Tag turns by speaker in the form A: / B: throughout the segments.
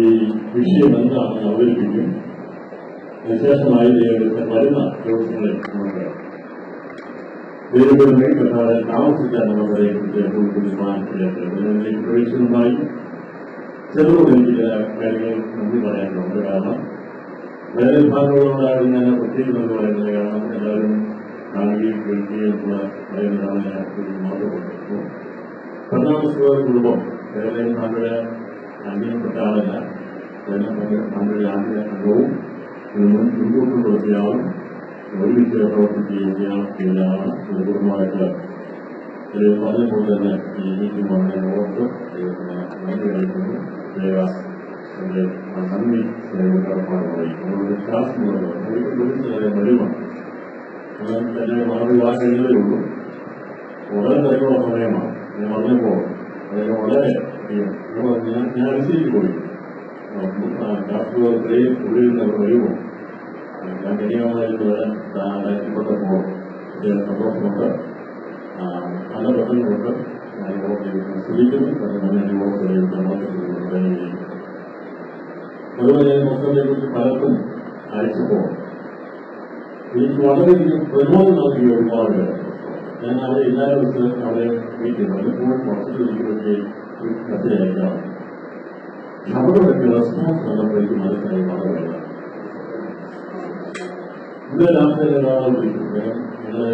A: ഈ വിഷയം എന്താണെന്ന് അവതരിപ്പിക്കും. വിശേഷമായി വരുന്ന ദിവസങ്ങളിൽ നമുക്ക് വേരുപെടുന്ന കഥാതെ താമസിക്കാൻ നമ്മളതിനെക്കുറിച്ച് തീരുമാനത്തിലേക്ക് പ്രവേശനമായി ചെറുതും എനിക്ക് ചില കാര്യങ്ങൾ നന്ദി പറയാനുണ്ട്. കാരണം വേറെ വിഭാഗങ്ങളോടാണ് ഞാൻ പ്രത്യേകിച്ച് നന്ദി പറയുന്നത്. കാരണം എല്ലാവരും കാണുകയും കേൾക്കുകയും പറയുന്നതാണ് ഞാൻ മാറ്റപ്പെട്ടു. കർണാടക കുടുംബം കേരളയിൽ നമ്മുടെ അംഗീകപ്പെട്ട ആളല്ല. നമ്മുടെ ആദ്യ അംഗവും മുൻകൂട്ടി കൊടുത്തയാളും ഒരുമിച്ച് പ്രവർത്തിക്കുകയും ചെയ്യാനാണ് കുടുംബമായിട്ട് പറഞ്ഞപ്പോൾ തന്നെ ഈ മീറ്റിംഗ് വളരെ ഓർത്ത് നന്ദി അറിയിക്കുന്നു. നന്ദി കടപ്പാടുമായി നമ്മളൊരു ശാസ്ത്രമുള്ളത് വരുമാണ്. തന്നെ വളരെ ആ കഴിഞ്ഞതേ ഉള്ളൂ. വളരെ തിരക്കുള്ള സമയമാണ്. ഞാൻ പറഞ്ഞപ്പോൾ അതിന് വളരെ ഞാൻ അനുസരിച്ച് പോയി ശാസ്ത്രത്തിൽ ഉള്ളിൽ നിന്ന് വരുമോ ഞാൻ കനിയാമായിട്ട് വരാൻ താല്പര്യപ്പെട്ടപ്പോൾ സന്തോഷമുണ്ട്. പല പ്രശ്നങ്ങളുണ്ട്. ഞാൻ ശ്രദ്ധിക്കുന്നു. അതുപോലെ ഞാൻ മക്കളെ കുറിച്ച് പലർക്കും അയച്ചപ്പോൾ എനിക്ക് വളരെയധികം പ്രചോദനം നൽകിയ ഒരുപാട് പേർ. ഞാൻ അവരെ എല്ലാ ദിവസവും അവരെ വീട്ടിൽ എപ്പോഴും വർഷത്തിലൊക്കെ കത്തിയയക്കാം. അവരുടെയൊക്കെ റെസ്പോൺസ് കണ്ടപ്പോൾ എനിക്ക് മനസ്സിലായി വളരെ ഇവിടെ രാഷ്ട്രീയ നേതാക്കൾ വിളിക്കുന്നത് ഞങ്ങളെ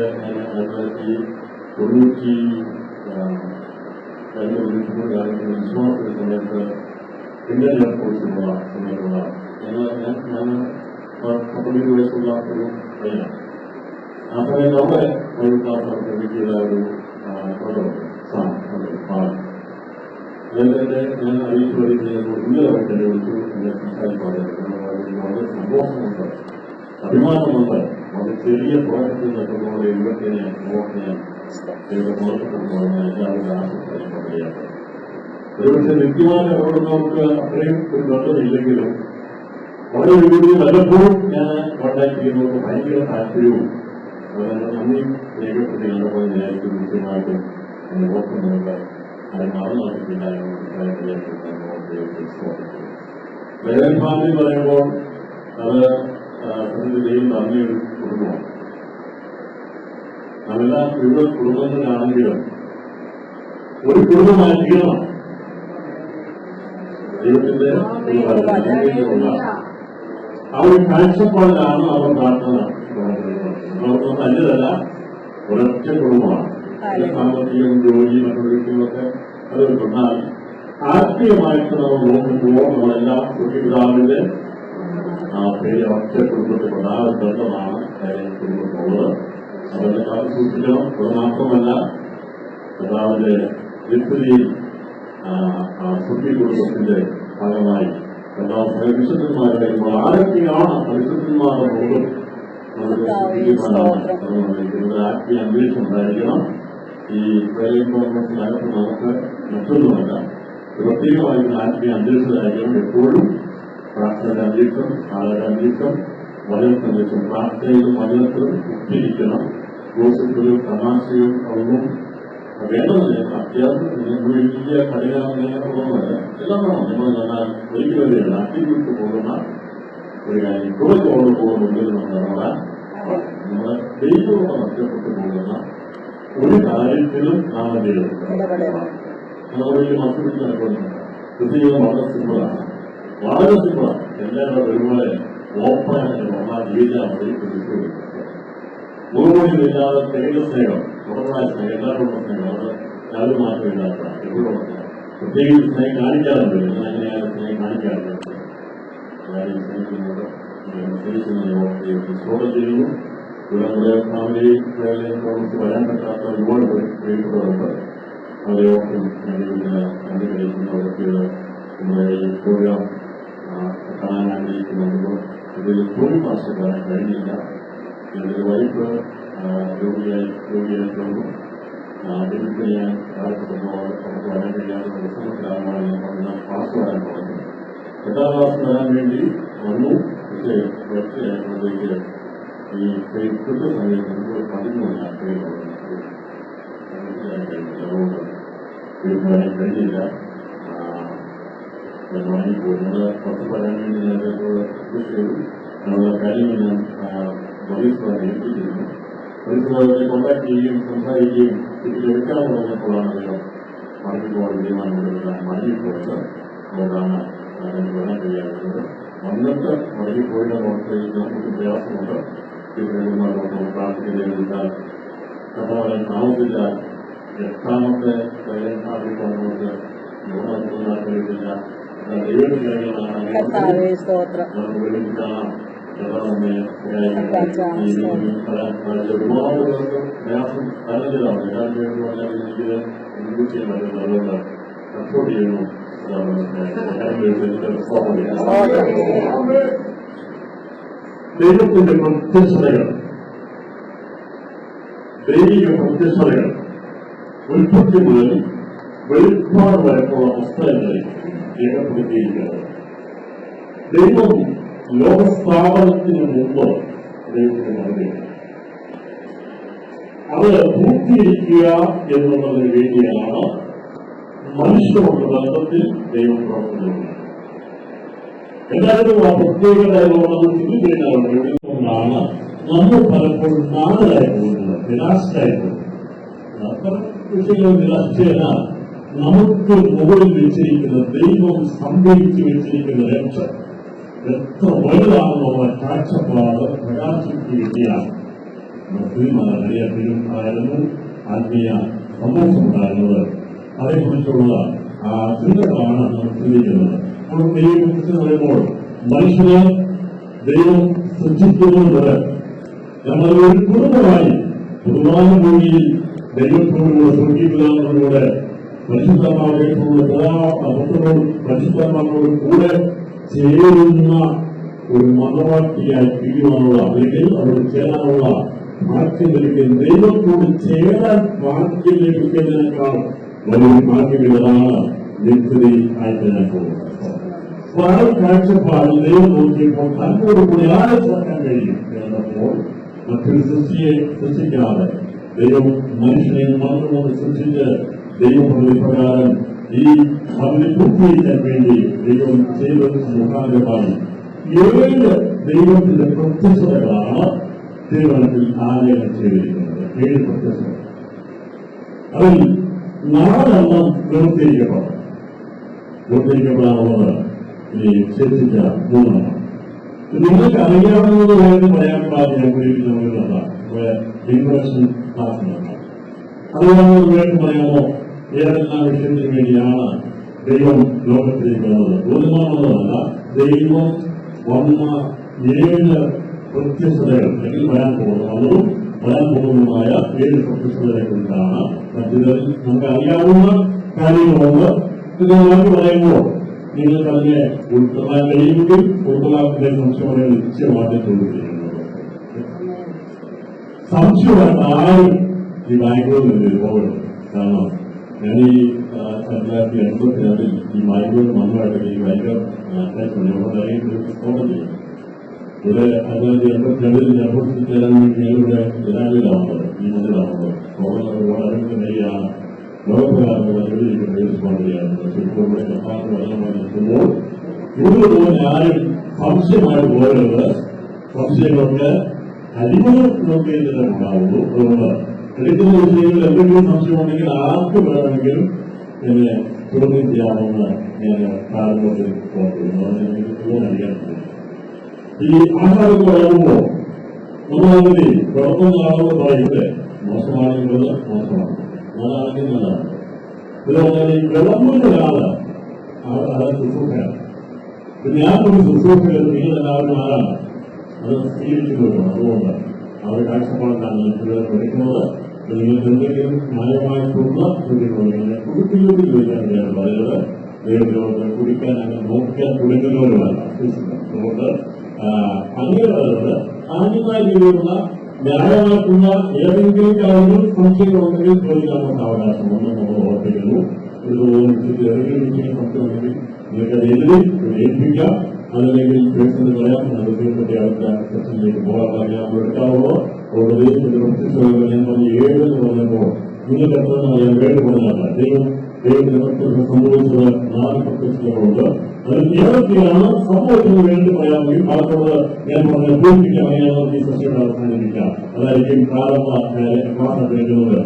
A: 1993 വിശ്വാസത്തിന്റെ സമയത്ത് ഇന്ത്യൻ എയർഫോഴ്സിലുള്ള സമയത്തുള്ള ഞാൻ 19 വയസ്സുള്ള ഒരു പയ്യനാണ്. ആ സമയത്ത് അവിടെ ഒരു പ്രവർത്തിക്കുന്ന ഒരു അദ്ദേഹത്തെ ഞാൻ അറിയിച്ചു വരുന്നത് ഇന്നലമായിട്ട് എന്നെ വിളിച്ചു എന്നെ സംസാരിക്കാതെ വളരെ സന്തോഷമുണ്ട്, അഭിമാനമുണ്ട്. വളരെ ചെറിയ പ്രോജക്റ്റിൽ നിൽക്കുന്നതുകൊണ്ട് യുവത്തിനെ നോക്കിയാൽ എല്ലാവരുടെ ആശംസയാണ്. ഒരുപക്ഷെ വ്യക്തിമാരെ ഓടുന്നവർക്ക് അത്രയും ഒരു ബന്ധമില്ലെങ്കിലും വളരെ വിപരീത വല്ലപ്പോഴും ഞാൻ കോൺടാക്ട് ചെയ്യുന്നവർക്ക് ഭയങ്കര താല്പര്യവും നന്ദി രേഖപ്പെടുത്തി കണ്ടപ്പോൾ വിചാരിക്കും കൃത്യമായിട്ടും ഓർക്കുന്നുണ്ട്. അത് മറന്നുകൊണ്ടിട്ടില്ല വേറെ ഫാമിലി പറയുമ്പോൾ അത് ദൈവം നന്ദിയൊരു കുടുംബമാണ്. അതെല്ലാം വിവിധ കുടുംബങ്ങളാണെങ്കിലും ഒരു കുടുംബമായി തീരണം. ദൈവത്തിന്റെ ആ ഒരു കാഴ്ചപ്പാടിലാണ് അവർ പ്രാർത്ഥന അവർക്ക് തല്ലതല്ല, ഒരൊറ്റ കുടുംബമാണ്. സാമ്പത്തികം ജോലി മറ്റുള്ളതൊക്കെ അതൊരു പ്രധാന ആത്മീയമായിട്ട് നമ്മൾ നോക്കുമ്പോൾ നമ്മളെല്ലാം കുട്ടിപിതാവിന്റെ പേര് ഒറ്റ കുടുംബത്തിൽ പ്രധാന ബന്ധമാണ് കുടുംബത്തിനുള്ളത്. അവരുടെ കാലം സൂക്ഷിക്കണം. അത് മാത്രമല്ല പിതാവിന്റെ വ്യക്തിയിൽ കുട്ടി കുടുംബത്തിന്റെ ഭാഗമായി വിശുദ്ധന്മാരുടെ ആരൊക്കെയാണ് വിശുദ്ധന്മാരുടെ പോലും ആത്മീയ അന്വേഷണം ഉണ്ടായിരിക്കണം. ഈ പ്രൈവറ്റ് ഗവൺമെന്റിനകത്ത് നമുക്ക് മറ്റൊന്നുമല്ല, പ്രത്യേകമായിട്ടുള്ള ആത്മീയ അന്വേഷണമായിരിക്കണം. എപ്പോഴും പ്രാർത്ഥനയുടെ അന്വേഷണം, ആളുടെ അന്വേഷണം, വചനത്തിന്റെ അന്വേഷണം. പ്രാർത്ഥനയിലും വചനത്തിലും ഉറ്റിരിക്കണം. ഗോസിപ്പിലും തമാശയും ഒന്നും വേണമെന്നില്ല. അത്യാവശ്യം വലിയ കഠിനമല്ല, എല്ലാം വേണം. നമ്മൾ എന്നാൽ ഒരിക്കലും അട്ടിവിട്ട് പോകുന്ന ഒരു കാര്യം കുറച്ചോട് പോകുന്നുണ്ടെങ്കിൽ നമ്മൾ ഇറങ്ങാൻ നമ്മളെ ദൈവത്തോടെ നഷ്ടപ്പെട്ടു പോകുന്ന ഒരു കാര്യത്തിലും നാം നമ്മൾ വലിയ മത്സരിക്കാൻ പോകുന്നില്ല. കൃഷിയും വളരെ സിമ്പിളാണ്, വളരെ സിമ്പിളാണ്. എല്ലാവരും ഒരുപോലെ ഓപ്പണായിട്ട് വന്നാൽ ജീവിക്കാൻ മതി. മുഖമൊഴിയില്ലാതെ തെളിവ് സ്നേഹം, തുറന്നായ സ്നേഹം, എല്ലാവരോടും സ്നേഹം, അത് യാതൊരു മാറ്റമില്ലാത്ത എപ്പോഴും പ്രത്യേകിച്ച് സ്നേഹം കാണിക്കാറുണ്ട്. അങ്ങനെയാണ് സ്നേഹം കാണിക്കാറുണ്ട്. സ്വാഗതം ചെയ്യുന്നു. ഇവിടെ നമ്മുടെ ഫാമിലി പ്രവർത്തിച്ച് വരാൻ പറ്റാത്ത ഒരുപാട് പ്രിയപ്പെട്ടവരുണ്ട്. അവരെയൊക്കെ നന്ദി കഴിക്കുന്നവർക്ക് നമ്മുടെ ഈ പ്രോഗ്രാം കാണാൻ ആഗ്രഹിക്കുന്നുണ്ട്. ഇതിൽ തൊഴിൽ മാസം വരാൻ കഴിഞ്ഞില്ല. എൻ്റെ വൈഫ് രോഗിയായിട്ടുണ്ട്. അതിന് ഞാൻ താല്പര്യപ്പെടുമ്പോൾ നമുക്ക് വരാൻ കഴിയാത്ത പ്രശ്നത്തിലാണ് ഞാൻ പറഞ്ഞ ക്ലാസ് വരാൻ പറഞ്ഞത്. 8ാം ക്ലാസ് വരാൻ വേണ്ടി വന്നു. പക്ഷേ വൃത്തിയായപ്പോഴത്തേക്ക് ഈ കൃത്യ സമയത്ത് നമുക്ക് 13 കഴിഞ്ഞില്ല. വാങ്ങിപ്പോയി. ഞങ്ങൾ പുറത്ത് പറയാൻ വേണ്ടി ഞാൻ റിക്വസ്റ്റ് ചെയ്തു. ഞങ്ങളുടെ കാര്യങ്ങൾ ഞാൻ പോലീസ് പറഞ്ഞ് ഏൽപ്പിച്ചിരുന്നു. പോലീസ് അവരെ കോൺടാക്ട് ചെയ്യുകയും സംസാരിക്കുകയും എടുക്കാമെന്ന് പറഞ്ഞപ്പോഴാണ് അദ്ദേഹം മടങ്ങിപ്പോകാൻ തീരുമാനമെടുക്കുക. മടങ്ങിപ്പോയത് അതുകൊണ്ടാണ് എനിക്ക് വരാൻ കഴിയാറുള്ളത്. വന്നിട്ട് മടങ്ങിപ്പോയിട്ട് നമുക്ക് നമുക്ക് പ്രയാസമുണ്ട്. നമ്മൾ പ്രാർത്ഥിക്കുന്നതിൽ കഥാപാത്രൻ താമസില്ല. എട്ടാമത്തെ ആദ്യം നമുക്ക് യോഗ കഴിയില്ല. ദൈവത്തിന്റെ കാര്യങ്ങളാണ് നമുക്ക് വേണ്ടി കാണാം. ഒരുപാട് പേർക്ക് പ്രയാസം തരഞ്ഞതാണ്. എല്ലാവരും പറഞ്ഞാൽ എനിക്ക് ഇൻക്ലൂഡ് ചെയ്യാൻ പറ്റുന്നത്. അതുകൊണ്ട് സപ്പോർട്ട് ചെയ്യണം. ദൈവത്തിന്റെ പ്രത്യക്ഷതകൾ, ദൈവിക പ്രത്യക്ഷതകൾ ഉൽപ്പത്തി മുതൽ വെളിപ്പാട് വരെയുള്ള പുസ്തകങ്ങളിൽ രേഖപ്പെടുത്തിയിരിക്കുന്നത്. ദൈവം ലോകസ്ഥാപനത്തിന് മുമ്പ് ദൈവത്തിന് നൽകുകയാണ്. അത് പൂർത്തീകരിക്കുക എന്നുള്ളതിന് വേണ്ടിയാണ് മനുഷ്യരുടെ ബന്ധത്തിൽ ദൈവം പ്രവർത്തിക്കുന്നത്. എല്ലാവരും ആ പ്രത്യേകത ചിന്തിക്കുന്നതാണ് നമ്മൾ പലപ്പോഴും നാളായി പോകുന്നത്, നിരാശരായി പോകുന്നത്. അത്തരം വിഷയങ്ങൾ നിരാശയല്ല. നമുക്ക് മുകളിൽ വെച്ചിരിക്കുന്ന ദൈവം സംഭവിച്ചു വെച്ചിരിക്കുന്ന ലക്ഷ്യം എത്ര വലുതാണെന്നുള്ള കാഴ്ചപ്പാട് പ്രകാശിക്കുകയാണ്. ആയിരുന്നു ആത്മീയ സന്തോഷമുണ്ടായിരുന്നത്. അതേക്കുറിച്ചുള്ള ആ ചിന്തകളാണ് നമ്മൾ ചിന്തിക്കുന്നത്. നമ്മൾ ദൈവത്തെക്കുറിച്ച് പറയുമ്പോൾ മനുഷ്യനെ ദൈവം സൃഷ്ടിക്കുന്നതിന് നമ്മൾ ഒരു കുടുംബമായി പൊതുവായ ഭൂമിയിൽ ദൈവത്തോടുകൂടെ സൃഷ്ടിക്കുന്നതിലൂടെ പരിശുദ്ധന്മാരോട് കൂടെ ചേരുന്ന ഒരു മതവാക്തിയായി തീരുവാനുള്ള അല്ലെങ്കിൽ അവിടെ ചേരാനുള്ള ഭാഗ്യം ലഭിക്കുന്ന ദൈവത്തോട് ചേരാൻ ഭാഗ്യം ലഭിക്കുന്നതിനേക്കാൾ വലിയൊരു ഭാഗ്യമിതാണ് നിത്യതയിൽ ആയിട്ട് പോകുന്നത്. അപ്പൊ ആ കാഴ്ചപ്പാടിൽ ദൈവം നോക്കിയപ്പോൾ തന്നോട് കൂടി ആരെ ചേർക്കാൻ കഴിയും എന്നപ്പോൾ മറ്റൊരു സൃഷ്ടിയെ സൃഷ്ടിക്കാതെ ദൈവം മനുഷ്യനെ മാത്രം സൃഷ്ടിച്ച് ദൈവം പ്രകാരം ഈ അതിനെ പൂർത്തീകരിക്കാൻ വേണ്ടി ദൈവം ചെയ്തത് മുഖാന്തരമായി 7 ദൈവത്തിന്റെ പ്രത്യക്ഷതകളാണ് ദൈവത്തിൽ ആലയം ചെയ്തിരിക്കുന്നത്. 7 പ്രത്യക്ഷത. അതിൽ 4 പൂർത്തീകരിക്കപ്പെടാനുള്ളത് ഈ ശേഷിച്ച 3. നിങ്ങൾക്ക് അറിയാവുന്നതുമായിട്ട് പറയാൻ പാടില്ല ഇൻട്രൊഡക്ഷൻ ക്ലാസ് നടത്താം. അറിയാവുന്നതുമായിട്ട് പറയാമോ ഏതെല്ലാം വിഷയത്തിന് വേണ്ടിയാണ് ദൈവം ലോകത്തിലേക്ക് വന്നത്? ഒന്നുമാണെന്നതല്ല, ദൈവം വന്ന 7 പ്രത്യക്ഷതകൾ അല്ലെങ്കിൽ വരാൻ പോകുന്നതുമായ 7 പ്രത്യക്ഷതകളെ കുറിച്ചാണ് മറ്റൊരു നമുക്ക് അറിയാവുന്ന കാര്യങ്ങളുണ്ട്. ഇത് നമുക്ക് പറയുമ്പോൾ നിങ്ങൾക്ക് അതിനെ ഉൾക്കൊള്ളാൻ കഴിയുമെങ്കിൽ ഉൾക്കൊള്ളാത്തിന്റെ സംശയങ്ങളെ നിശ്ചയമാക്കി ചോദിച്ചിരിക്കുന്നത്. സംശയമായിട്ട് ആരും ഈ ബാംഗ്ലൂരിൽ നിന്ന് പോകരുത്. കാരണം ഞാൻ ഈ 1982 ഈ ബാംഗ്ലൂർ മണ്ണുമായിട്ട് ഈ ഭയങ്കര സ്ഫോടനം ചെയ്യും. ഇവിടെ 1982 എയർപോർട്ടിൽ ചേരാൻ വേണ്ടി ഞങ്ങളുടെ ജനാലിലാവുന്നത് ഈ മതിലാവുന്നത് സ്ഫോടനം വളരെയാണ് ലോകപ്രകാരമുള്ള റെസ്പോണ്ട് ചെയ്യാറുണ്ട്. ശരിക്കും കപ്പാസിറ്റി വെള്ളമായി നിൽക്കുമ്പോൾ ഇതുപോലെ ആരും സംശയമായി പോകരുത്. സംശയങ്ങൾക്ക് അടിമകൾ നോക്കിയതിനെ ഉണ്ടാവുള്ളൂ. അതുകൊണ്ട് എടുക്കുന്ന വിഷയങ്ങളിൽ എന്തെങ്കിലും സംശയമുണ്ടെങ്കിൽ ആർക്ക് വേണമെങ്കിലും എന്നെ ചോദ്യം ചെയ്യാമെന്ന് ഞാൻ കാലഘട്ടത്തിൽ ഓർക്കുന്നു. അറിയാൻ ഈ ആഹാരം പറയുമ്പോൾ നമ്മളതിനെ കുഴപ്പമില്ലാതെ പറയുന്നത് മോശമാണെന്നുള്ളത് മോശമാണ്, അതാണെങ്കിൽ നല്ലതാണ്. ഇതുപോലെ ഈ വിളമ്പുന്നൊരാള് അത് ശുശ്രൂഷയാണ്. ഞാനൊരു ശുശ്രൂഷകൾ നിങ്ങളെല്ലാവരും ആരാണ് അത് സ്വീകരിക്കുന്നവരാണ്. അതുകൊണ്ട് അവരുടെ കാഴ്ചപ്പാടാണ് ഞാൻ പഠിക്കുന്നത്. നിങ്ങൾക്ക് എന്തെങ്കിലും ന്യായമായിട്ടുള്ള ചോദ്യങ്ങളുണ്ടെങ്കിൽ കുടിക്കുന്നതിൽ ചോദിക്കാൻ ഞാൻ പറയുന്നത് ദൈവത്തിലോട്ട് കുടിക്കാൻ അങ്ങനെ നോക്കാൻ തുടങ്ങുന്നവരുമല്ല. അതുകൊണ്ട് അങ്ങനെയുള്ളത് ആദ്യമായ രീതിയിലുള്ള ന്യായമായിട്ടുള്ള ഏതെങ്കിലും കാര്യങ്ങൾ സംശയങ്ങളുണ്ടെങ്കിൽ ചോദിക്കാനുള്ള അവകാശമുണ്ട് നമ്മൾ ഓർപ്പിക്കുന്നു. ഇതുപോലെ ഏതെങ്കിലും വിഷയം സംശയമുണ്ടെങ്കിൽ നിങ്ങൾക്ക് എതിരെ ഏൽപ്പിക്കാം. അതല്ലെങ്കിൽ പേഴ്സണൽ പറയാം. അതിനെപ്പറ്റി അവർക്ക് സെക്ഷനിലേക്ക് പോകാൻ അറിയാൻ എടുക്കാവുള്ളൂ. പ്രത്യക്ഷങ്ങൾ ഞാൻ പറഞ്ഞ 7 എന്ന് പറഞ്ഞപ്പോൾ നിങ്ങൾക്ക് എത്ര അറിയാം? 7 പറഞ്ഞല്ല. ദൈവം ദൈവത്തിന് സംഭവിച്ചത് 4 പ്രത്യക്ഷതകളുണ്ട്. അതിൽ ഏതൊക്കെയാണ് സമൂഹത്തിന് വേണ്ടി പറയാമെങ്കിൽ ഭാഗത്തോട് ഞാൻ പറഞ്ഞ പൂർത്തിക്കാൻ ഈ സസ്യയുടെ അവസാനിപ്പിക്കാം. അതായിരിക്കും പ്രാരംഭ ക്ലാസ് കേൾക്കുന്നത്.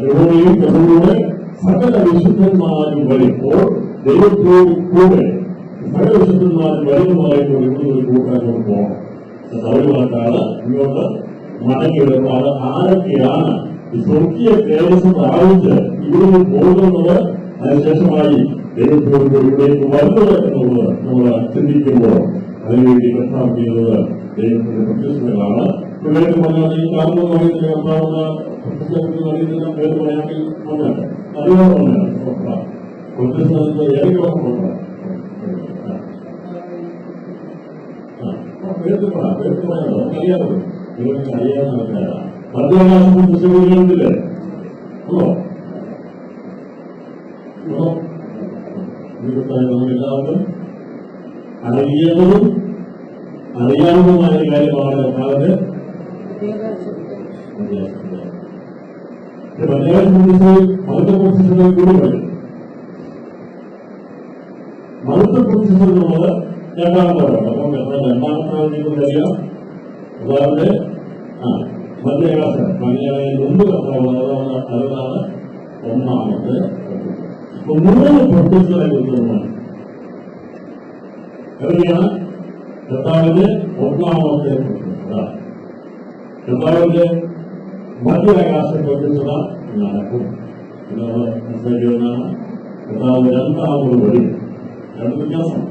A: യഹോവയും യഹോവയുടെ സകല വിശുദ്ധന്മാരും വരുമ്പോൾ ദൈവത്തോട് കൂടെ സകല വിശുദ്ധന്മാരും വരുന്നതായിട്ട് ഒരു കൂട്ടാനോട് പോകണം. സൗരവാക്കാണ് ഇങ്ങോട്ട് മടങ്ങിയെടുക്കുക. അത് ആരൊക്കെയാണ് ഈ സ്വർഗീയ തേജസ് പ്രാപിച്ച് ഇവിടുന്ന് പോകുന്നത്, അതിനുശേഷമായി ദൈവത്തോട് ഇവിടേക്ക് വരുന്നത് എന്നുള്ളത് നമ്മൾ ചിന്തിക്കുമ്പോൾ അതിനുവേണ്ടി കർത്താവ് ചെയ്യുന്നത് ദൈവത്തിന്റെ പ്രത്യക്ഷതകളാണ്. പേര് പറഞ്ഞാൽ ഈ കാരണം പറയുന്ന കർത്താവുന്ന പ്രത്യക്ഷത്തിൽ അറിയുന്ന പേര് പറയാമെങ്കിൽ പറഞ്ഞാൽ അറിയാതെ പറഞ്ഞാൽ പ്രത്യക്ഷ ഏതൊക്കെ പേര് പറയാമോ അറിയാമോ? നിങ്ങൾക്ക് അറിയാവുന്ന ആൾക്കാരാണ്. മധ്യാകാശം പുസ്തകങ്ങളിലെ എല്ലാവർക്കും അറിയുന്നതും അറിയാവുന്നതുമായ കാര്യമാണ് കർത്താവിന്റെ മതപ്രതിഷ്ഠകൾ കൂടി വരും. മതപ്രതിഷ്ഠ എന്നുള്ളത് രണ്ടാമതാണ്. അപ്പം രണ്ടാമത്തെ അറിയാം. അതായത് മധ്യാകാശം മുമ്പ് കർത്താവ് അതാണ് ഒന്നാമത്തെ. ഇപ്പൊ 3 പ്രത്യക്ഷതകളെ കുറിച്ചാണ് എവിടെയാണ് കർത്താവിന്റെ ഒന്നാമത്തെ പ്രത്യക്ഷത. കർത്താവിന്റെ മധ്യാകാശ പ്രത്യക്ഷത നടക്കും. മനസ്സിലാക്കിയതാണ് കർത്താവ് രണ്ടാമത് വരും. 2 വ്യത്യാസം.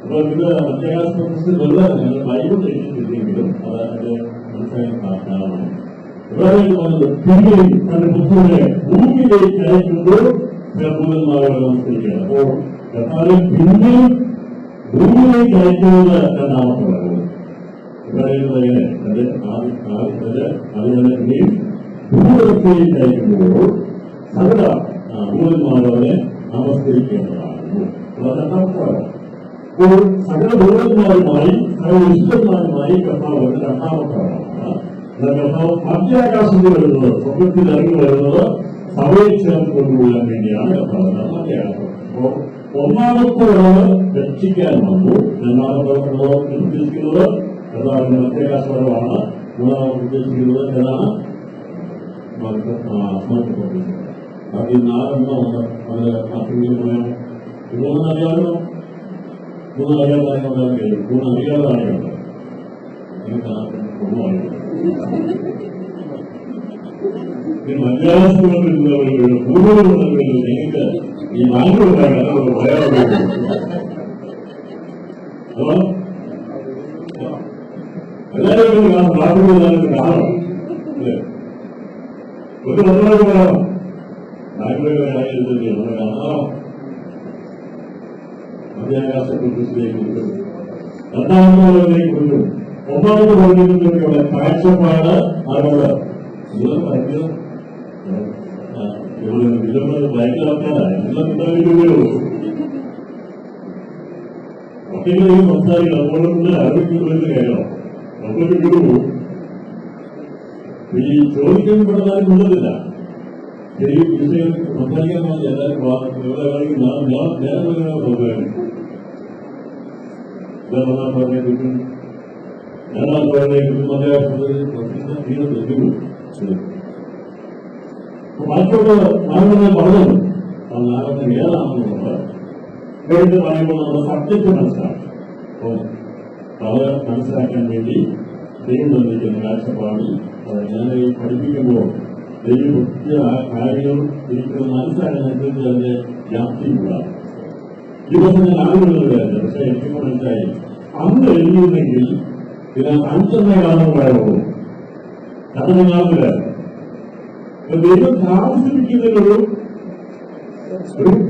A: അപ്പൊ ഇത് മധ്യാകാശ പ്രത്യക്ഷ വെറുതെ ഞങ്ങൾ ബൈബിൾ എഴുതിയിട്ടില്ലെങ്കിലും അത് അതിന്റെ മനസ്സിലാക്കാൻ സാധാരണമാണ്. ഇവരായിട്ട് പറഞ്ഞത് പിന്നീട് തന്റെ പുത്രനെ ഭൂമിയിലേക്ക് അയക്കുമ്പോൾ ഭൂതന്മാരോട് നമസ്കരിക്കുകയാണ്. അപ്പോൾ കർത്താവിനെ പിന്നെയും ഭൂമിയിലേക്ക് അയക്കുന്നത് രണ്ടാമത്തെ പറയുന്നത്. ഇവരായിട്ട് തന്റെ ആദ്യത്തെ അതിനെ പിന്നെയും ഭൂതത്തിലേക്ക് അയക്കുമ്പോൾ സകല ഭൂതന്മാരോടെ നമസ്കരിക്കേണ്ടതാണ്. രണ്ടാമത്തെ പറയാം. അപ്പോൾ സകല ഭൂതന്മാരുമായി സകല വിശുദ്ധന്മാരുമായി കർത്താവ് രണ്ടാമത്തെ ആണ്. കർത്താവ് മധ്യാകാശത്തിൽ വരുന്നത്, സ്വർഗത്തിൽ ഇറങ്ങി വരുന്നത് സഭയെ ചേർത്ത് കൊണ്ടുപോകാൻ വേണ്ടിയാണ് കർത്താവ് മധ്യാകാശം. അപ്പോൾ ഒന്നാമത്തെ വരവ് രക്ഷിക്കാൻ വന്നു. രണ്ടാമത്തെ ഉദ്ദേശിക്കുന്നത് കർത്താവിന്റെ മധ്യാകാശ വരവാണ്. മൂന്നാമത് ഉദ്ദേശിക്കുന്നത് ഏതാണ്? ബാക്കി 4 അത് ആർക്കെങ്കിലും പറയാം. ഇതൊന്നും അറിയാമല്ലോ. 3 അറിയാതെ കാര്യങ്ങളുണ്ടാകും കഴിയും. 3 അറിയാതെ കാര്യമുണ്ട്. ഒന്നും അറിയില്ല. ഈ മധ്യാകാശത്തിലുള്ളവരുടെ പൂർവ്വമുള്ളവരുടെ നിങ്ങൾക്ക് ഈ 4 പറയാൻ എല്ലാവരും കാണാം. ഒരു നന്നായിട്ട് പറയാം. 4 കാണാം. മധ്യാകാശത്തിലേക്ക് കൊണ്ടും രണ്ടാമത്തേക്ക് കൊണ്ടും ഒന്നാമത് പറഞ്ഞിട്ടുള്ള കാഴ്ചപ്പാട് ആരോട് ഭയങ്കരക്കാരായി ഒക്കെങ്കിലും സംസാരിക്കണം. അതുകൊണ്ട് ആരോഗ്യമുള്ള കാര്യമോ നമുക്കൊരു ഗുരു ഈ ചോദിക്കപ്പെടുന്നതാരും ഉള്ളതില്ല. ശരി വിഷയം സംസാരിക്കാൻ വേണ്ടി എല്ലാവരും ബാക്കിയുള്ള നാളെ പറഞ്ഞത് നാളെ ഏതാണെന്നുള്ളത് കഴിഞ്ഞ് പറയുമ്പോൾ നമ്മൾ സബ്ജക്റ്റ് മനസ്സിലാക്കും. അപ്പോൾ അത് മനസ്സിലാക്കാൻ വേണ്ടി ദൈവം തന്നിരിക്കുന്ന കാഴ്ചപ്പാടിൽ ഞാൻ പഠിപ്പിക്കുമ്പോൾ ദൈവം ഒത്തിരി ആ കാര്യങ്ങൾ ഒരിക്കലും മനസ്സിലാക്കുന്നതനുസരിച്ച് അതിന്റെ വ്യാപ്തി കൂടാതെ ദിവസം ഞാൻ ആളുകളുടെ കാര്യം. പക്ഷെ എനിക്ക് മനസ്സിലായി അന്ന് എഴുതിയിരുന്നെങ്കിൽ ഇതിനകത്ത് 5 കാണാൻ പറയുള്ളൂ. അത് കാണുന്നില്ല. ദൈവം താമസിപ്പിക്കുന്നതിനൊരു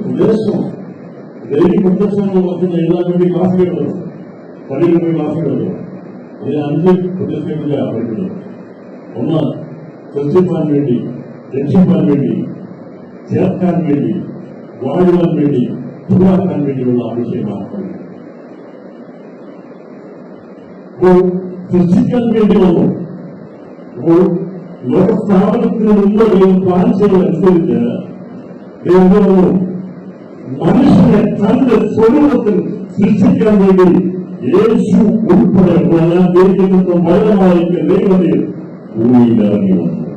A: ഉദ്ദേശമാണ്. ദൈവം പ്രത്യക്ഷങ്ങൾ മറ്റും എഴുതാൻ വേണ്ടി ക്ലാസ് കേട്ടത്, പള്ളിയിൽ പോയി ക്ലാസ് കേട്ടത്. അതിന് 5 പ്രത്യക്ഷങ്ങളിലാണ് പഠിക്കുന്നത്. ഒന്ന് സൃഷ്ടിപ്പാൻ വേണ്ടി, രക്ഷിപ്പാൻ വേണ്ടി, ചേർക്കാൻ വേണ്ടി, വാഴുവാൻ വേണ്ടി, ഒഴിവാക്കാൻ വേണ്ടിയുള്ള വിഷയമാണ് പഠിക്കുന്നത്. അപ്പോൾ സൃഷ്ടിക്കാൻ വേണ്ടി വന്നു. അപ്പോൾ ലോകസ്ഥാപനത്തിന് മുമ്പ് ദൈവം പ്ലാൻ ചെയ്തതനുസരിച്ച് മനുഷ്യനെ തന്റെ സ്വരൂപത്തിൽ സൃഷ്ടിക്കാൻ വേണ്ടി യേശു ഉൾപ്പെടെ ദൈവത്തിനും വചനമായിരിക്കും ദൈവത്തിൽ ഭൂമിയിൽ ഇറങ്ങി വന്നത്.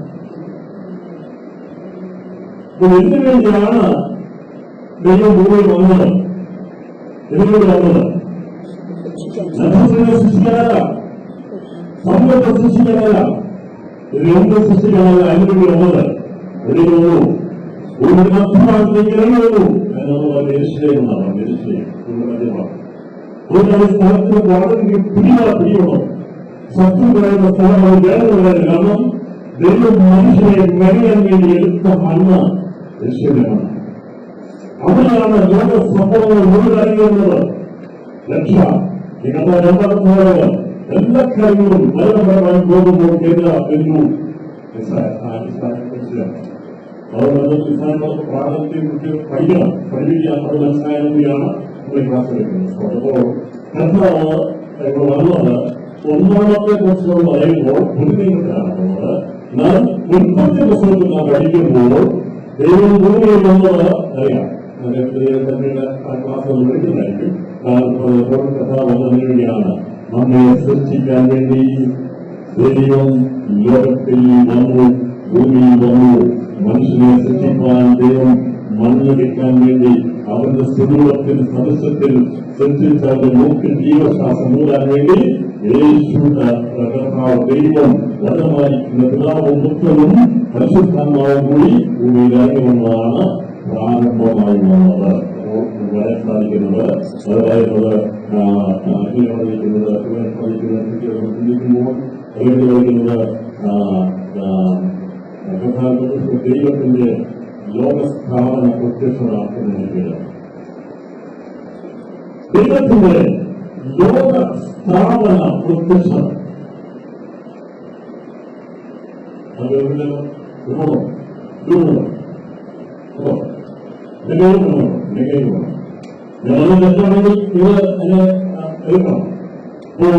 A: എന്തിനു വേണ്ടിയാണ് ദൈവം ഭൂമിയിൽ വന്നത്? എന്തുകൊണ്ട് വന്നത്? നക്ഷത്രങ്ങളെ സൃഷ്ടിക്കാനല്ല, സമ്പത്തെ സൃഷ്ടിക്കാനല്ല, എന്ത് സൃഷ്ടിക്കാനല്ല. അതിനുവേണ്ടി വന്നത് ഒരിക്കലുള്ളൂ ഒരു മധ്യഭാഗത്തേക്ക് ഇറങ്ങി വന്നു എന്നുള്ള ദേശീയമാണ്. സ്ഥലത്തിന് വളരെ പിടിയുള്ളൂ. സത്യം പറയുന്ന സ്ഥലം അത് വേണമെന്നില്ല. കാരണം ദൈവം മനുഷ്യനെ മെനയാൻ വേണ്ടി എടുത്ത മണ്ണ് ദേശീയമാണ്. അവിടെയാണ് ലോക സംഭവങ്ങൾ മുഴുവൻ അറിയുന്നത്. രക്ഷ ഇന്നത്തെ രണ്ടാമത്തെ എല്ലാ കാര്യങ്ങളും മരണപരമായി പോകുമ്പോൾ കേന്ദ്ര ബിന്ദു പ്രാണത്തെ കുറിച്ച് പഠിപ്പിക്കാൻ അത് മനസ്സിലായതിനാണ് നമ്മുടെ ക്ലാസ് എടുക്കുന്നത്. അപ്പോൾ കർത്താവ് വന്നത് ഒന്നാമത്തെ കുറിച്ച് പറയുമ്പോൾ പുതുനിയമത്തിലാണ് പോകുന്നത്. എന്നാൽ മുൻപത്തെ പുസ്തകത്തിൽ നാം പഠിക്കുമ്പോൾ ദൈവം ഭൂമിയിൽ വന്നത് അറിയാം. ക്ലാസ്സുകൾ എടുക്കുന്നതായിരിക്കും. കർത്താവ് വന്നതിന് വേണ്ടിയാണ് നമ്മെ സൃഷ്ടിക്കാൻ വേണ്ടി ദൈവം ലോകത്തിൽ വന്നു, ഭൂമിയിൽ വന്നു. മനുഷ്യനെ സൃഷ്ടിക്കാൻ ദൈവം മണ്ണെടുക്കാൻ വേണ്ടി അവരുടെ സ്വരൂപത്തിൽ സദസ്യത്തിൽ സൃഷ്ടിച്ചവരുടെ മൂക്കിൽ ജീവശ്വാസം മൂടാൻ വേണ്ടി യേശു കർത്താവ് ദൈവം വചനമായിരിക്കുന്ന പിതാവും പുത്രനും പരിശുദ്ധാത്മാവും കൂടി ഭൂമിയിൽ ഇറങ്ങി വന്നതാണ് പ്രാരംഭമായി വന്നത്. പറയാൻ സാധിക്കുന്നത് അതായത് ദൈവത്തിന്റെ ലോകസ്ഥാപന പ്രത്യക്ഷമാക്കുന്നതിന് ദൈവത്തിന്റെ ലോകസ്ഥാപന പ്രത്യക്ഷ ഞാനെങ്കിൽ ഇത് എന്നെ എടുക്കണം. അപ്പോൾ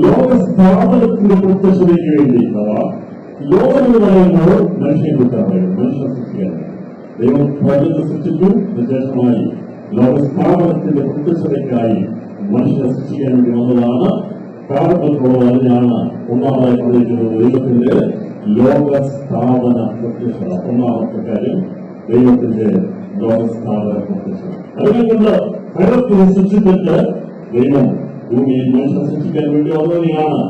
A: ലോകസ്ഥാപനത്തിന്റെ പ്രത്യക്ഷതയ്ക്ക് വേണ്ടി ലോകം എന്ന് പറയുമ്പോൾ മനുഷ്യനെ കുറിച്ചാണ് പറയുന്നത്. മനുഷ്യനെ സൃഷ്ടിക്കാൻ ദൈവം പ്രപഞ്ചത്തെ സൃഷ്ടിച്ചു. വിശേഷമായി ലോകസ്ഥാപനത്തിന്റെ പ്രത്യക്ഷതയ്ക്കായി മനുഷ്യനെ സൃഷ്ടിക്കാൻ വേണ്ടി വന്നതാണ്. കാലത്തോളം അതിനാണ് ഒന്നാമതായി പറഞ്ഞിരിക്കുന്നത് ദൈവത്തിന്റെ ലോകസ്ഥാപന പ്രത്യക്ഷത. ഒന്നാമത്തെ കാര്യം ദൈവത്തിന്റെ ലോകസ്ഥാപന പ്രത്യക്ഷത. അതിനെക്കൊണ്ട് പരത്തിൽ സൃഷ്ടിച്ചിട്ട് ദൈവം ഭൂമിയിൽ മനുഷ്യനെ സൃഷ്ടിക്കാൻ വേണ്ടി വന്നതിനെയാണ്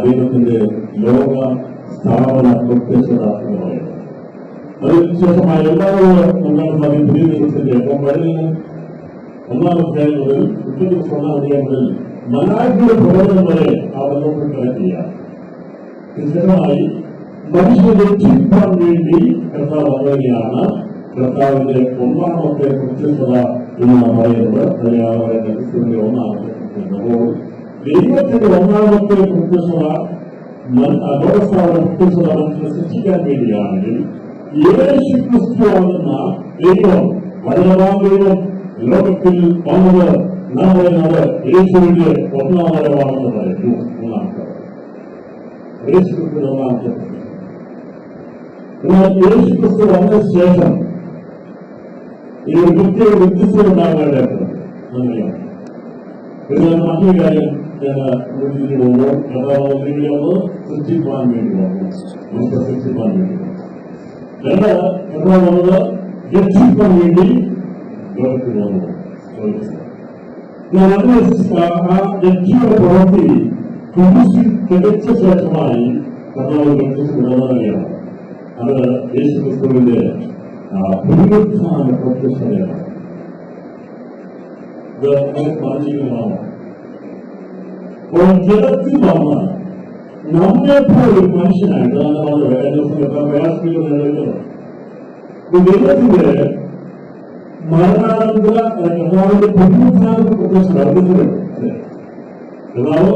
A: ദൈവത്തിന്റെ ലോക സ്ഥാപന പ്രത്യക്ഷത എന്ന് പറയുന്നത്. അതിനുശേഷമായ എല്ലാവരും ഒന്നാം ഭാഗം പുതിയ ദിവസത്തിന്റെ ഒപ്പം വരുന്ന ഒന്നാം അധ്യായം മുതൽ ഒന്നാം അധ്യായം മുതൽ മലാഖിയുടെ പ്രവചനം വരെ ആ ബന്ധപ്പെട്ട് കളക്ട് ചെയ്യാം. വിശദമായി മനുഷ്യനെ രക്ഷിക്കാൻ വേണ്ടി കർത്താവ് വന്നതിനെയാണ് കർത്താവിന്റെ ഒന്നാമത്തെ പ്രത്യക്ഷത എന്നാണ് പറയുന്നത്. അതിനാണ് പറയുന്നത് ക്രിസ്തുവിന്റെ ഒന്നാമത്തെ പ്രത്യക്ഷത. അപ്പോൾ ദൈവത്തിന്റെ ഒന്നാമത്തെ പ്രത്യക്ഷത ലോകസ്ഥാപന പ്രത്യക്ഷത മനുഷ്യനെ സൃഷ്ടിക്കാൻ വേണ്ടിയാണെങ്കിൽ യേശു ക്രിസ്തു ആകുന്ന ദൈവം വചനവാൻ ദൈവം ലോകത്തിൽ വന്നത് നാം പറയുന്നത് യേശുവിന്റെ ഒന്നാം വരവാണെന്ന് പറയുന്നു. ഒന്നാമത്തെ യേശു ക്രിസ്തുവിന്റെ ഒന്നാമത്തെ. എന്നാൽ യേശു ക്രിസ്തു വന്ന ശേഷം ഈ ഒരു പ്രത്യേക വ്യത്യസ്തത ഉണ്ടാകാനായിട്ട് അറിയാം. എന്നാൽ മറ്റൊരു കാര്യം പോകുമ്പോൾ കഥാപാത്രത്തിൽ വന്ന് സൃഷ്ടിപ്പാൻ വേണ്ടി വന്നു. നമുക്ക് സൃഷ്ടിപ്പാൻ വേണ്ടി വന്നു. രണ്ട് കഥ വന്നത് രക്ഷിക്കാൻ വേണ്ടി ലോകത്തിൽ വന്നു. ഞാൻ അത് ആ രക്ഷയുടെ പ്രവൃത്തി കുരിശിൽ തികച്ച ശേഷമായി കർത്താവ് രക്ഷിക്കുന്നതറിയാം. അത് യേശു ക്രിസ്തുവിന്റെ പുനരുത്ഥാന പ്രത്യക്ഷതയാണ്. ഇത് നമുക്ക് പറഞ്ഞിരിക്കുന്നതാണ്. അപ്പോൾ ജഗത്തിൽ വന്ന നമ്മെപ്പോലൊരു മനുഷ്യനായിട്ട് ദൈവത്തിന്റെ മരണാനന്തര കർത്താവിന്റെ പുനരുത്ഥാനത്തെ പ്രത്യക്ഷത അറിഞ്ഞത്. കർത്താവ്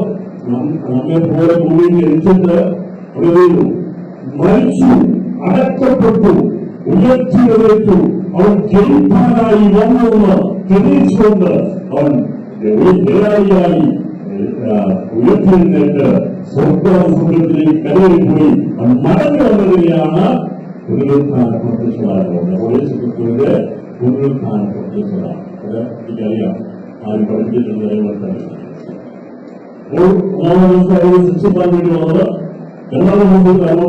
A: നമ്മെപ്പോലെ ഭൂമിയിൽ ജനിച്ചിട്ട് അവരെയും മരിച്ചു, അടക്കപ്പെട്ടു, ഉയർത്തിയെഴുന്നേറ്റു. അവൻ ജയിക്കാനായി വന്നുവെന്ന് തെളിയിച്ചുകൊണ്ട് അവൻ ജയാളിയായി ഉയർത്തിയെഴുന്നേറ്റ് സ്വർഗത്തിലേക്ക് കരയിൽ പോയി മടങ്ങി വന്നതിനെയാണ് പുനരുത്ഥാന പ്രത്യക്ഷമായിരുന്നു. യേശു ക്രിസ്തുവിന്റെ പുനരുത്ഥാന പ്രത്യക്ഷത അത് എനിക്കറിയാം. ആരും പഠിപ്പിച്ചിട്ടുണ്ട്. മനസ്സിലാക്കിയത് ശിക്ഷിക്കാൻ വേണ്ടി വന്നത്,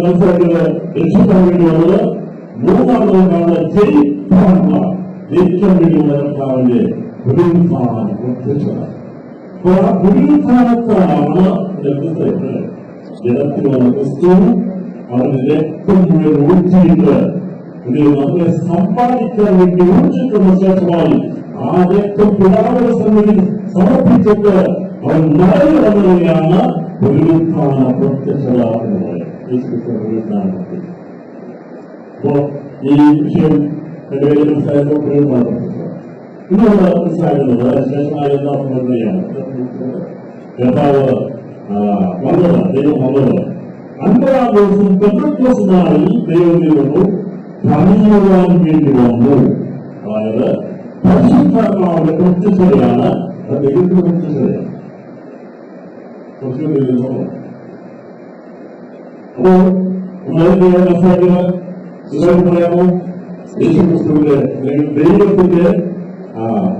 A: മനസ്സിലാക്കിയത് രക്ഷിക്കാൻ വേണ്ടി വന്നത്, മൂന്നാമത് കാണുന്ന ജയിക്കാൻ വേണ്ടി വന്ന കർത്താവിന്റെ പുനരുത്ഥാന പ്രത്യക്ഷത. അപ്പോൾ ആ പുനരുത്ഥാനത്താണ് ജനത്തിൽ വന്ന ക്രിസ്തു അവരുടെ രക്തം മുഴുവൻ ഊറ്റിയിട്ട് നമ്മളെ സമ്പാദിക്കാൻ വേണ്ടി ഊർജിക്കുന്ന ശേഷമായി ആ രക്തം പിതാവിന്റെ സന്നിധിയിൽ സമർപ്പിച്ചിട്ട് അവൻ മടങ്ങി വന്നതിനെയാണ് പുനരുത്ഥാന പ്രത്യക്ഷത എന്ന് പറയുന്നത്. അപ്പോ ഈ വിഷയം ഇന്ന് മനസ്സിലാക്കുന്നത് അതിനുശേഷമായ എല്ലാ പ്രക്രിയയാണ്. കർത്താവ് വന്നത്, ദൈവം വന്നത് 50-ാം ദിവസം പെന്തക്കോസ്ത് നാളിൽ ദൈവത്തിൽ വന്നു ധന്യവാൻ വേണ്ടി വന്നു. അതായത് പരിശുദ്ധാത്മാവിന്റെ പ്രത്യക്ഷതയാണ് ദൈവത്തിന്റെ പ്രത്യക്ഷതയാണ്. അപ്പോ മനസ്സിലാക്കിയത് പറയാമോ? യേശുക്രിസ്തുവിന്റെ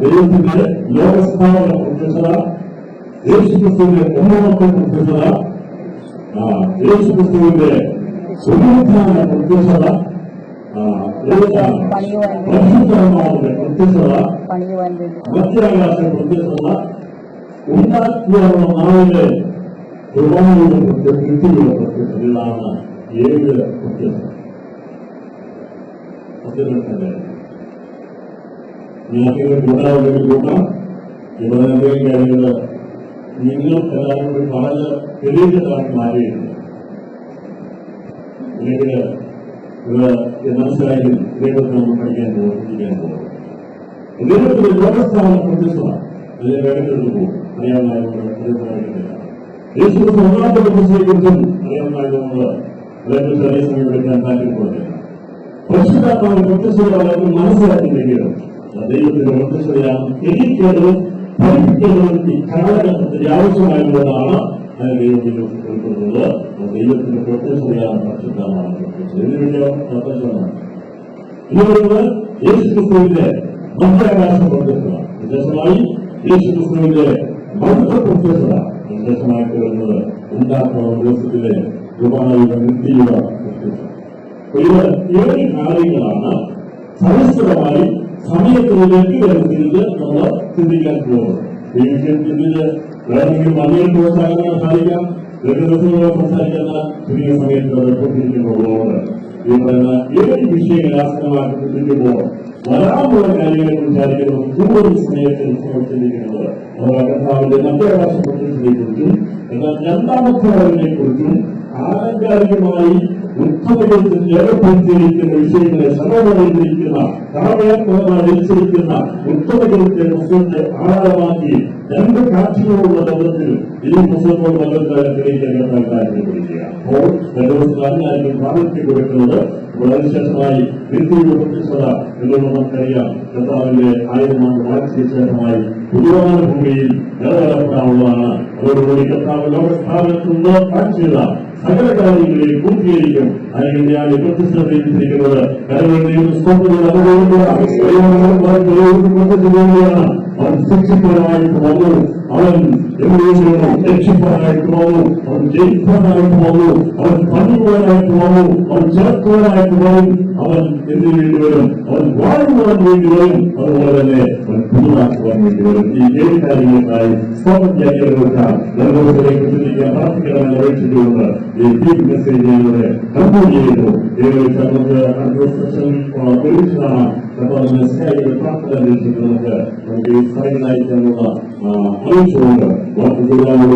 A: ദൈവത്തിന്റെ ലോകസ്ഥാപന പ്രത്യക്ഷത, യേശുക്രിസ്തുവിന്റെ ഒന്നാമത്തെ പ്രത്യക്ഷത, യേശുക്രിസ്തുവിന്റെ പുനരുത്ഥാന പ്രത്യക്ഷത, പരിശുദ്ധാത്മാവിന്റെ പ്രത്യക്ഷത, മധ്യാകാശ പ്രത്യക്ഷത, ഉണ്ടാക്കിയുള്ള നാളിലെ കുർബാനയുടെ കൃത്യതയുടെ പ്രത്യക്ഷത. ഇതാണ് 7 പ്രത്യക്ഷത. നിങ്ങൾക്ക് കൂട്ടാവുണ്ടെങ്കിൽ കൂട്ടാം. ഇവിടെ എന്തെങ്കിലും കാര്യങ്ങൾ നിങ്ങൾ എല്ലാവരും കൂടി പറഞ്ഞ് തെളിയിച്ചതാക്കി മാറിയിട്ടുണ്ട്. അല്ലെങ്കിൽ ഇത് മനസ്സിലാക്കി ദൈവത്തെ നമ്മൾ പഠിക്കാൻ പോകും, ചിന്തിക്കാൻ പോകും. ദൈവത്തിന്റെ ലോകസ്ഥാപന പ്രത്യക്ഷത അതിനെ വേണ്ടത് പോകും. അറിയാവുന്നതായതുകൊണ്ട് യേശു ഒന്നാമത്തെ പ്രത്യക്ഷയെക്കുറിച്ചും അറിയാവുന്നതായതുകൊണ്ട് അതേക്കുറിച്ച് അതേ സമയം എടുക്കാൻ താല്പര്യപ്പെടുന്നില്ല. പരിശുദ്ധാത്മാവിന്റെ പ്രത്യക്ഷത അവർക്ക് മനസ്സിലാക്കിയില്ലെങ്കിലും ദൈവത്തിന്റെ പ്രത്യക്ഷതയാണ് എനിക്കേണ്ടതും പഠിപ്പിക്കേണ്ടതും ഈ കാലഘട്ടത്തിന്റെ ആവശ്യമായതുകൊണ്ടാണ് ദൈവത്തിൽ ഉൾപ്പെടുന്നത്. ദൈവത്തിന്റെ പ്രത്യക്ഷതയാണ് പരിശുദ്ധാത്മാവിന്റെ പ്രത്യക്ഷത. ഇതിനുവേണ്ടിയോ പ്രത്യക്ഷമാണ് ഇതുകൊണ്ട് യേശുക്രിസ്തുവിന്റെ മധ്യാകാശ പ്രത്യക്ഷത, വിശേഷമായി യേശുക്രിസ്തുവിന്റെ മഹത്വ പ്രത്യക്ഷത, വിശേഷമായിട്ട് വരുന്നത് ഉണ്ടാക്കുന്ന ദിവസത്തിലെ കുർബാനയുടെ നിത്യയുടെ പ്രത്യക്ഷത. ഇത് 7 കാര്യങ്ങളാണ് ഫലസ്ഥിരമായി സമയത്തിലേക്ക് അനുസരിച്ച് നമ്മൾ ചിന്തിക്കാൻ പോകുന്നത്. ഈ വിഷയം ചിന്തിച്ച് വേണമെങ്കിൽ മതിയിൽ പ്രോത്സാഹനം സാധിക്കാം. 2 ദിവസങ്ങളോ സംസാരിക്കുന്ന ചെറിയ സമയത്ത് റിപ്പോർട്ടിരിക്കുന്നുള്ളതുകൊണ്ട് ഈ പറയുന്ന 7 വിഷയങ്ങൾ ആസ്പദമാക്കി ചിന്തിക്കുമ്പോൾ വരാനുള്ള കാര്യങ്ങളെ സംസാരിക്കുന്നത് കൂടുതൽ സമയത്തിൽ ചിന്തിക്കുന്നത് കർത്താവിന്റെ മധ്യാകാശ പ്രത്യക്ഷതയെക്കുറിച്ചും എന്നാൽ രണ്ടാമത്തെ അറിവിനെക്കുറിച്ചും ആലങ്കാരികമായി ഉത്തമകൾക്ക് ഏർപ്പെടുത്തിയിരിക്കുന്ന വിഷയങ്ങളെ ശ്രമമായിരിക്കുന്ന ധരിച്ചിരിക്കുന്ന ഉത്തമകൾക്ക് മുസ്ലിന്റെ ആധാരമാക്കി 2 കാഴ്ചകളുള്ള ബന്ധത്തിൽ ഈ മുസ്ലിമോട് ബന്ധത്തിലേക്ക് താല്പര്യപ്പെടുക. അപ്പോൾ ദിവസക്കാരനായിരിക്കും പ്രാമുഖ്യം കൊടുക്കുന്നത്. അതിനുശേഷമായി വ്യക്തിയുടെ പ്രത്യക്ഷത എന്നുള്ളത് നമുക്കറിയാം. കർത്താവിന്റെ 1000 ആണ്ട് വാഴ്ചയ്ക്ക് ശേഷമായി പുതുവാന ഭൂമിയിൽ നിലനിർത്താവുന്നതാണ്. അതോടുകൂടി കർത്താവ് ലോകസ്ഥാപനത്തിൽ കാഴ്ച സകല കാര്യങ്ങളെയും പൂർത്തീകരിക്കും. അതിനുവേണ്ടിയാണ് പ്രത്യക്ഷതയിട്ടിരിക്കുന്നത്. അവൻ ശിക്ഷിക്കാനായിട്ട് വന്നു, അവൻ രക്ഷിക്കാനായിട്ട് വന്നു, അവൻ ജയിക്കാനായിട്ട് വന്നു, അവൻ പണിയുവാനായിട്ട് വന്നു, അവൻ ചേർക്കുവാനായിട്ട് വരും, അവൻ എന്തിനു വേണ്ടി വരും? അവൻ വാഴുവാൻ വേണ്ടി വരും, അതുപോലെ തന്നെ അവൻ പുതുതാക്കുവാൻ വേണ്ടി വരും. ഈ 7 കാര്യങ്ങൾക്കായി സ്വാതന്ത്ര്യക്കാൻ നിർവഹത്തിലേക്ക് ചിന്തിക്കാൻ പ്രാർത്ഥിക്കണമെന്ന് അപേക്ഷിച്ചുകൊണ്ട് ഈ ഡീപ് മെസ്സേജ് ഞങ്ങളുടെ കൺക്ലൂഡ് ചെയ്യുന്നു. നമുക്ക് അടുത്ത സെഷൻ ഒരുമിച്ചതാണ് പ്രാർത്ഥന നമുക്ക് ഈ സ്ഥലങ്ങളായി അറിയിച്ചുകൊണ്ട് വാക്ക് ചെയ്യാനുള്ള